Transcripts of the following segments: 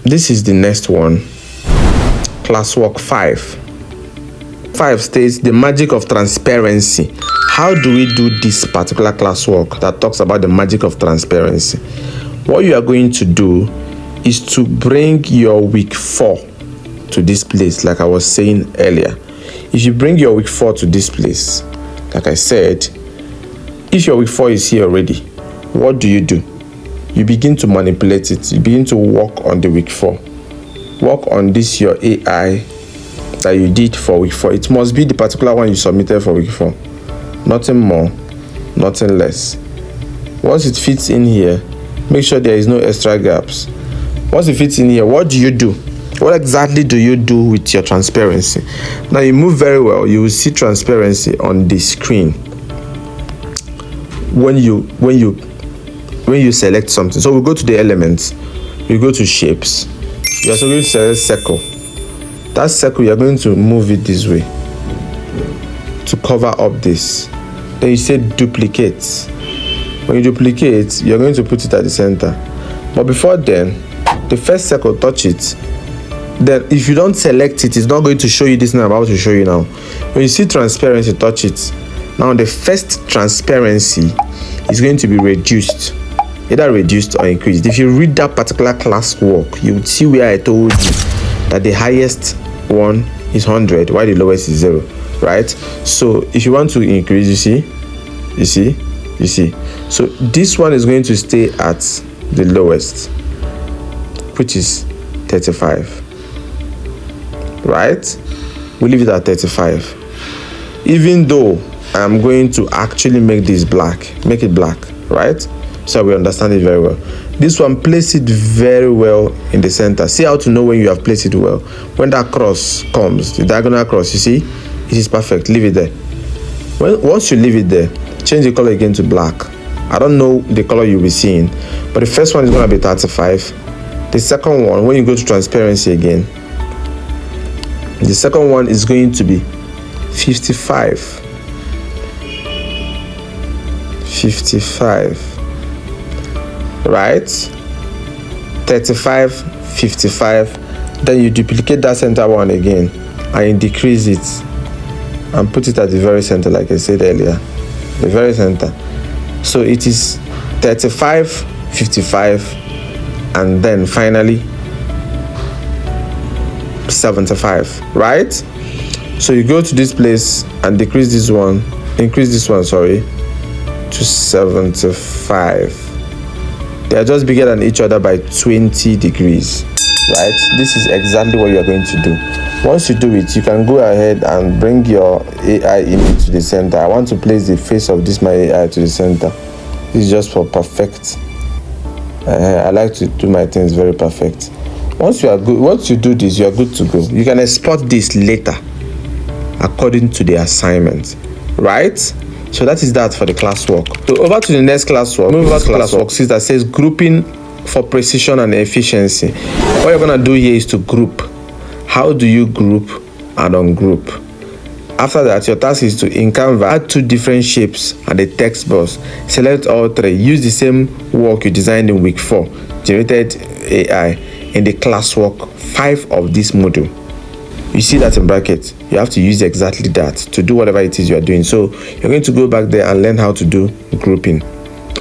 this is the next one. Classwork 5. 5 states the magic of transparency. How do we do this particular classwork that talks about the magic of transparency? What you are going to do is to bring your week 4 to this place, like I was saying earlier. If you bring your week 4 to this place, like I said, if your week 4 is here already, what do? You begin to manipulate it. You begin to work on the week 4. Work on this your AI that you did for week 4. It must be the particular one you submitted for week 4. Nothing more, nothing less. Once it fits in here, make sure there is no extra gaps. Once it fits in here, what do? What exactly do you do with your transparency? Now you move very well. You will see transparency on the screen when you select something. So we'll go to the elements, we go to shapes. You are also going to select circle. That circle, you're going to move it this way to cover up this. Then you say duplicate. When you duplicate, you're going to put it at the center. But before then, the first circle, touch it. Then if you don't select it, it's not going to show you this thing I'm about to show you now. When you see transparency, touch it. Now the first transparency is going to be reduced, either reduced or increased. If you read that particular classwork, you would see where I told you that the highest one is 100 while the lowest is 0, right? So if you want to increase, you see, so this one is going to stay at the lowest, which is 35, right? We leave it at 35, even though I'm going to actually make this black, make it black, right? So we understand it very well. This one, place it very well in the center. See how to know when you have placed it well. When that cross comes, the diagonal cross, you see, it is perfect. Leave it there. Once you leave it there, change the color again to black. I don't know the color you'll be seeing, but the first one is going to be 35. The second one, when you go to transparency again, the second one is going to be 55. 55. Right? 35, 55. Then you duplicate that center one again and you decrease it and put it at the very center, like I said earlier, the very center. So it is 35, 55, and then finally 75, right? So you go to this place and increase this one, sorry, to 75. They are just bigger than each other by 20 degrees, right? This is exactly what you are going to do. Once you do it, you can go ahead and bring your AI image to the center. I want to place the face of this my AI to the center. This is just for perfect. I like to do my things very perfect. Once you are good, once you do this, you are good to go. You can export this later according to the assignment, right? So that is that for the classwork. So over to the next classwork. Move over to classwork 6 that says grouping for precision and efficiency. What you're gonna do here is to group. How do you group and ungroup? After that, your task is to in Canva add 2 different shapes and a text box. Select all 3. Use the same work you designed in week 4, generated AI, in the classwork 5 of this module. You see that in brackets. You have to use exactly that to do whatever it is you are doing. So you're going to go back there and learn how to do grouping.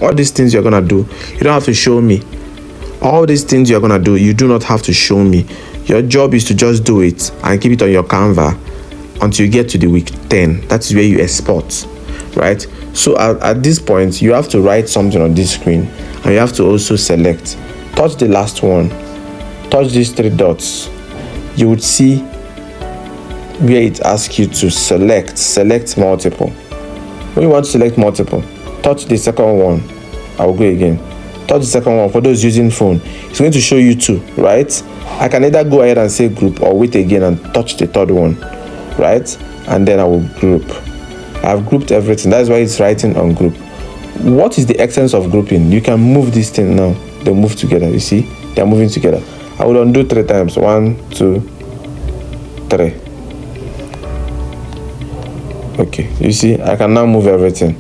All these things you're going to do, you don't have to show me. All these things you're going to do, you do not have to show me. Your job is to just do it and keep it on your Canva until you get to the week 10. That is where you export, right? So at this point, you have to write something on this screen and you have to also select. Touch the last one. Touch these 3 dots. You would see where it asks you to select multiple. When you want to select multiple, touch the second one. I will go again. Touch the second one. For those using phone, it's going to show you 2, right? I can either go ahead and say group or wait again and touch the third one, right? And then I will group. I've grouped everything. That's why it's writing on group. What is the essence of grouping? You can move this thing now. They move together. You see, they're moving together. I will undo 3 times. 1, 2, 3. Okay, you see, I can now move everything.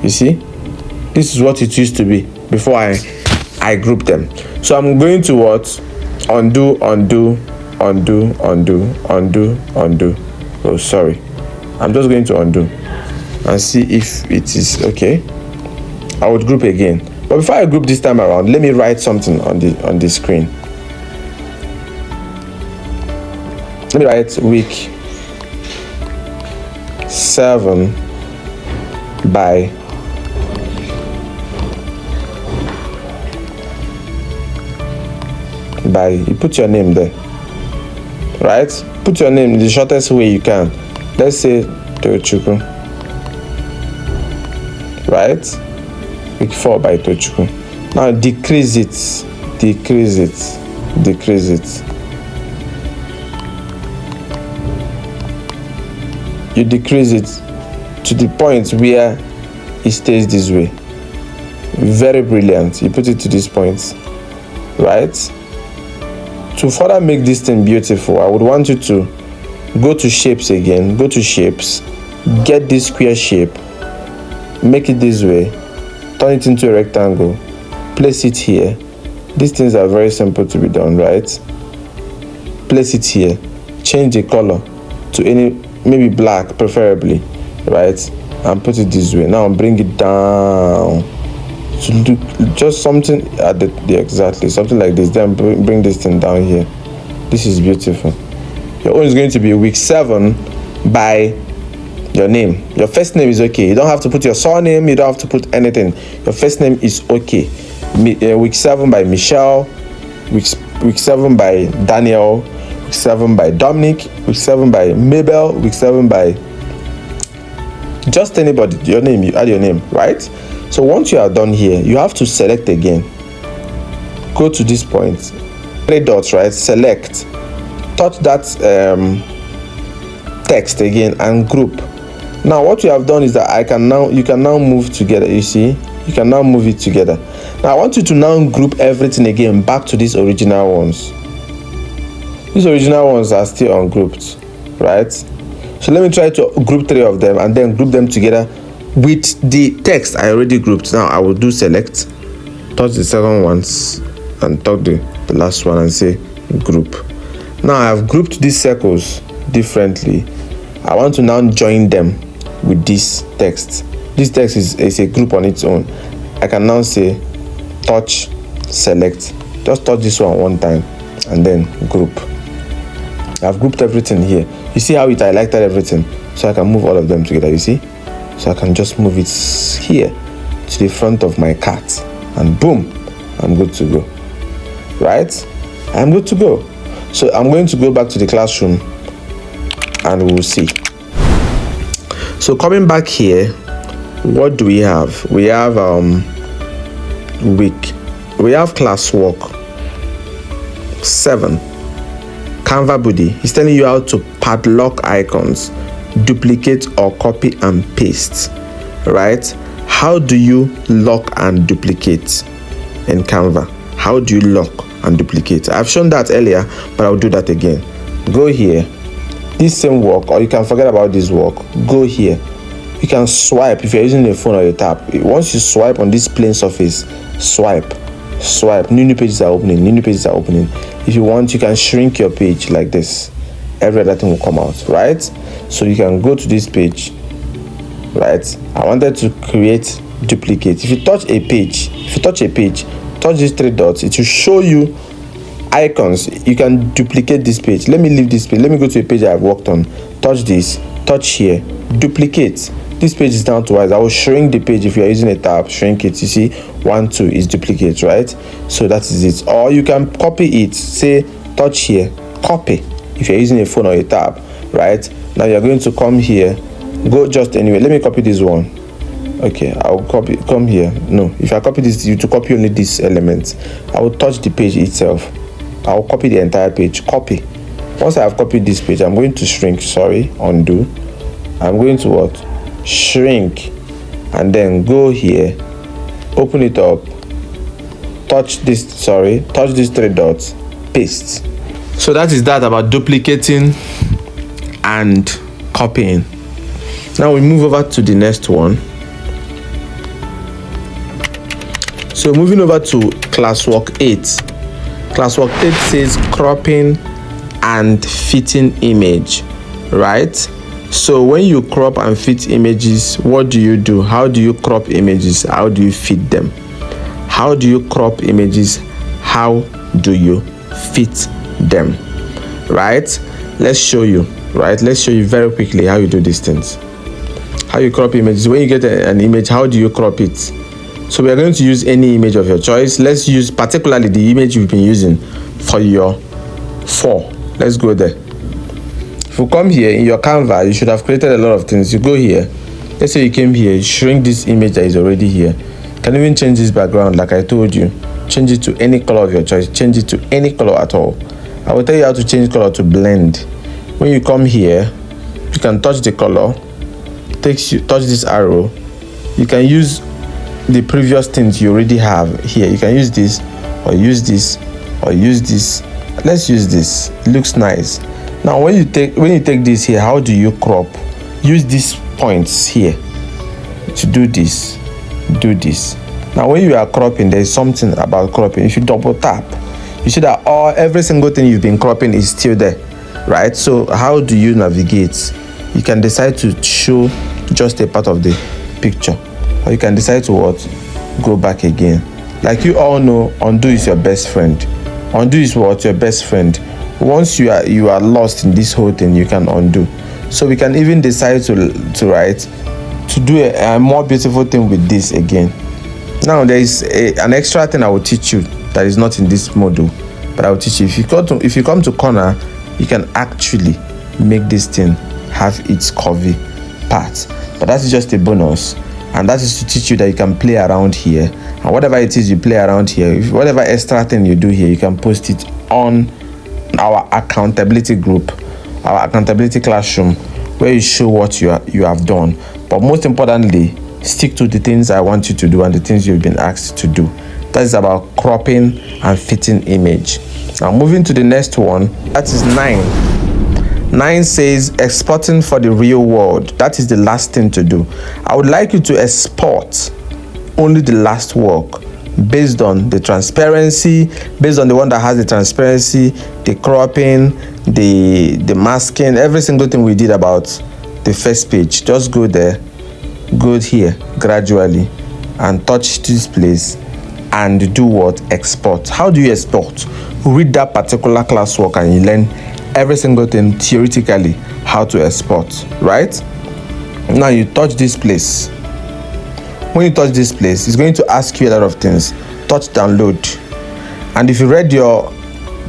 You see, this is what it used to be before I group them. So I'm going to what? undo. Oh, sorry, I'm just going to undo and see if it is okay. I would group again, but before I group this time around, let me write something on the screen. Let me write week 7 by you put your name there, right? Put your name in the shortest way you can. Let's say Tochukwu, right? Week 4 by Tochukwu. Now decrease it. You decrease it to the point where it stays this way. Very brilliant. You put it to this point, right? To further make this thing beautiful, I would want you to go to shapes again. Go to shapes, get this square shape, make it this way, turn it into a rectangle, place it here. These things are very simple to be done, right? Place it here, change the color to any, maybe black preferably, right? And put it this way. Now bring it down to look just something at the exactly something like this. Then bring this thing down here. This is beautiful. Your own is going to be week 7 by your name. Your first name is okay. You don't have to put your surname. You don't have to put anything. Your first name is okay. Week 7 by Michelle. Week 7 by Daniel. Week 7 by Dominic. Week 7 by Mabel. Week 7 by just anybody. Your name. You add your name, right? So once you are done here, you have to select again. Go to this point, 3 dots, right? Select, touch that text again and group. Now what you have done is that you can now move together. You see, you can now move it together. Now I want you to now group everything again back to these original ones. These original ones are still ungrouped, right? So let me try to group 3 of them and then group them together with the text I already grouped. Now I will do select, touch the second ones and touch the last one and say group. Now I have grouped these circles differently. I want to now join them with this text. This text is a group on its own. I can now say touch, select, just touch this one time and then group. I've grouped everything here. You see how it highlighted everything, so I can move all of them together. You see, so I can just move it here to the front of my cat and boom, I'm good to go, right? I'm good to go. So I'm going to go back to the classroom and we'll see. So coming back here, what do we have? We have classwork 7, Canva body. He's telling you how to padlock icons, duplicate or copy and paste, right? How do you lock and duplicate in Canva? How do you lock and duplicate? I've shown that earlier, but I'll do that again. Go here, this same work, or you can forget about this work. Go here, you can swipe if you're using a phone or a tab. Once you swipe on this plain surface, swipe, new pages are opening, If you want, you can shrink your page like this. Every other thing will come out, right? So you can go to this page, right? I wanted to create duplicate. If you touch a page, touch these 3 dots, it will show you icons. You can duplicate this page. Let me leave this page. Let me go to a page I've worked on. Touch this, touch here, duplicate. This page is down to white. I will shrink the page. If you are using a tab, shrink it. You see 1, 2 is duplicate, right? So that is it. Or you can copy it. Say touch here, copy. If you're using a phone or a tab, right? Now you're going to come here, go just anywhere. Let me copy this one. Okay, I'll come here. No, if I copy this, you to copy only this element. I will touch the page itself. I'll copy the entire page. Copy. Once I have copied this page, I'm going to shrink. Undo. I'm going to what? Shrink. And then go here, open it up, touch these 3 dots, paste. So that is that about duplicating and copying. Now we move over to the next one. So moving over to classwork 8. Classwork 8 says cropping and fitting image, right? So when you crop and fit images, what do you do? How do you crop images? How do you fit them? How do you crop images? How do you fit them? Right? Let's show you. Right? Let's show you very quickly how you do these things. How you crop images. When you get an image, how do you crop it? So we are going to use any image of your choice. Let's use particularly the image you've been using for your 4. Let's go there. If you come here in your Canva, you should have created a lot of things. You go here. Let's say you came here, you shrink this image that is already here. You can even change this background like I told you. Change it to any color of your choice. Change it to any color at all. I will tell you how to change color to blend. When you come here, you can touch the color. Touch this arrow. You can use the previous things you already have here. You can use this or use this or use this. Let's use this. It looks nice. Now when you take this here, how do you crop? Use these points here to do this. Do this. Now when you are cropping, there is something about cropping. If you double tap, you see that every single thing you've been cropping is still there, right? So how do you navigate? You can decide to show just a part of the picture, or you can decide to what? Go back again. Like you all know, undo is your best friend. Undo is what? Your best friend. Once you are lost in this whole thing, you can undo. So we can even decide to do a more beautiful thing with this again. Now there is an extra thing I will teach you that is not in this module, but I will teach you. If you come to corner, you can actually make this thing have its curvy part. But that is just a bonus, and that is to teach you that you can play around here, and whatever it is you play around here, whatever extra thing you do here, you can post it on our accountability group, our accountability classroom, where you show what you have done. But most importantly, stick to the things I want you to do and the things you've been asked to do. That is about cropping and fitting image. Now moving to the next one, that is 9. 9 says exporting for the real world. That is the last thing to do. I would like you to export only the last work based on the transparency, based on the one that has the transparency, the cropping, the masking, every single thing we did about the first page. Just go there, go here gradually and touch this place and do what? Export. How do you export? Read that particular classwork and you learn every single thing theoretically how to export, right? Now you touch this place. When you touch this place, it's going to ask you a lot of things. Touch download, and if you read your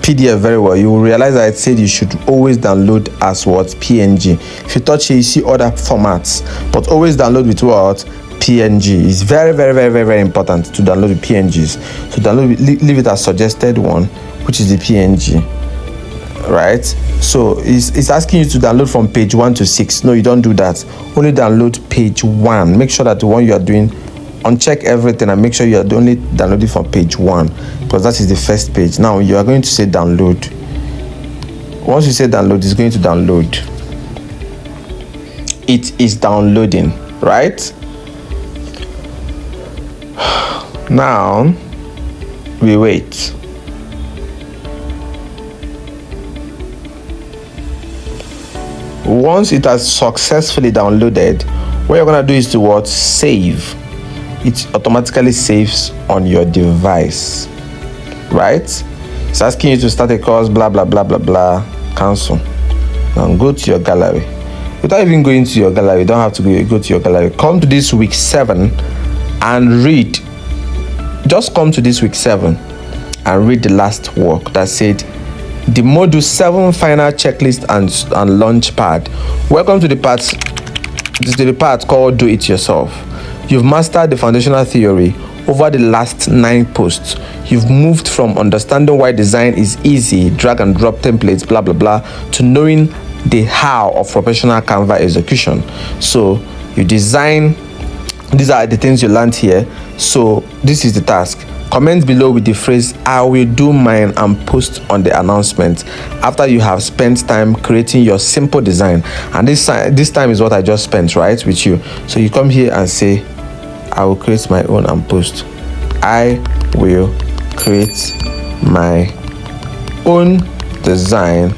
PDF very well, you will realize that it said you should always download as what? PNG. If you touch here, you see other formats, but always download with what? PNG. It's very, very, very, very, very important to download the PNGs. So download, leave it as suggested one, which is the PNG, right? So it's asking you to download from page 1 to 6. No, you don't do that. Only download page 1. Make sure that the one you are doing, uncheck everything and make sure you are only downloading from page 1, because that is the first page. Now you are going to say download. Once you say download, it's going to download. It is downloading, right? Now we wait. Once it has successfully downloaded, what you're gonna do is to what? Save. It automatically saves on your device, right? It's asking you to start a course, blah blah blah blah blah. Cancel. Now go to your gallery. Without even going to your gallery, you don't have to go to your gallery. Come to this week 7 and read. Just come to this week 7 and read the last work that said the module 7 final checklist and launch pad. Welcome to the part. This is the part called Do It Yourself. You've mastered the foundational theory over the last 9 posts. You've moved from understanding why design is easy, drag and drop templates, blah blah blah, to knowing the how of professional Canva execution. So you design. These are the things you learned here. So this is the task. Comment below with the phrase "I will do mine" and post on the announcement after you have spent time creating your simple design. And this time is what I just spent, right, with you. So you come here and say, "I will create my own" and post. I will create my own design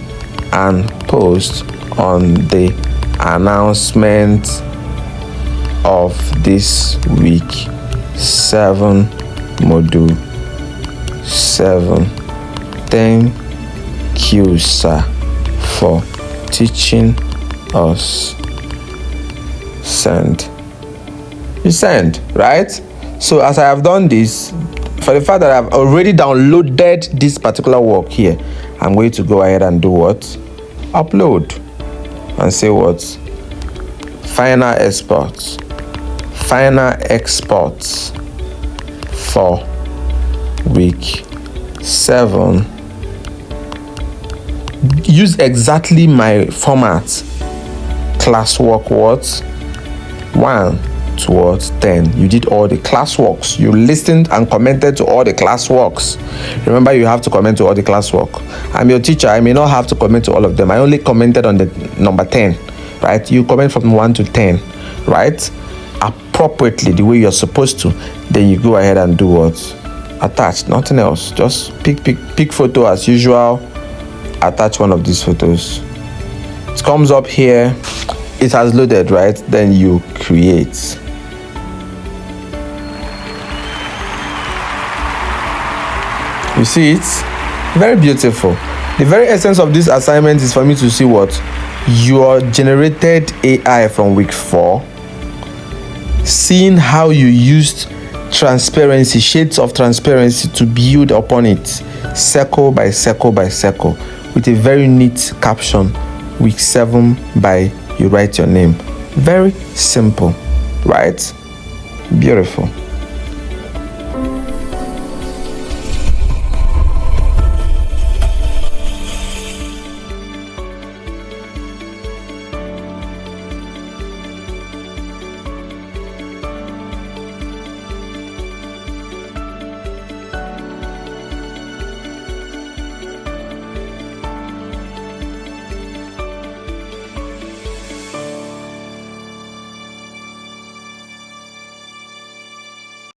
and post on the announcement of this week 7 module 7. Thank you, sir, for teaching us. Send. You send, right? So as I have done this, for the fact that I've already downloaded this particular work here, I'm going to go ahead and do what? Upload. And say what? Final exports. Final exports for week 7. Use exactly my format. Classwork what? 1 to what? 10. You did all the classworks. You listened and commented to all the classworks. Remember, you have to comment to all the classwork. I'm your teacher. I may not have to comment to all of them. I only commented on the number 10, right? You comment from 1 to 10, right? Appropriately, the way you're supposed to. Then you go ahead and do what? Attach. Nothing else. Just pick photo as usual. Attach one of these photos. It comes up here. It has loaded, right? Then you create. You see it? Very beautiful. The very essence of this assignment is for me to see what? Your generated AI from week 4. Seeing how you used transparency, shades of transparency to build upon it, circle by circle by circle, with a very neat caption. Week 7 by you write your name. Very simple, right? Beautiful.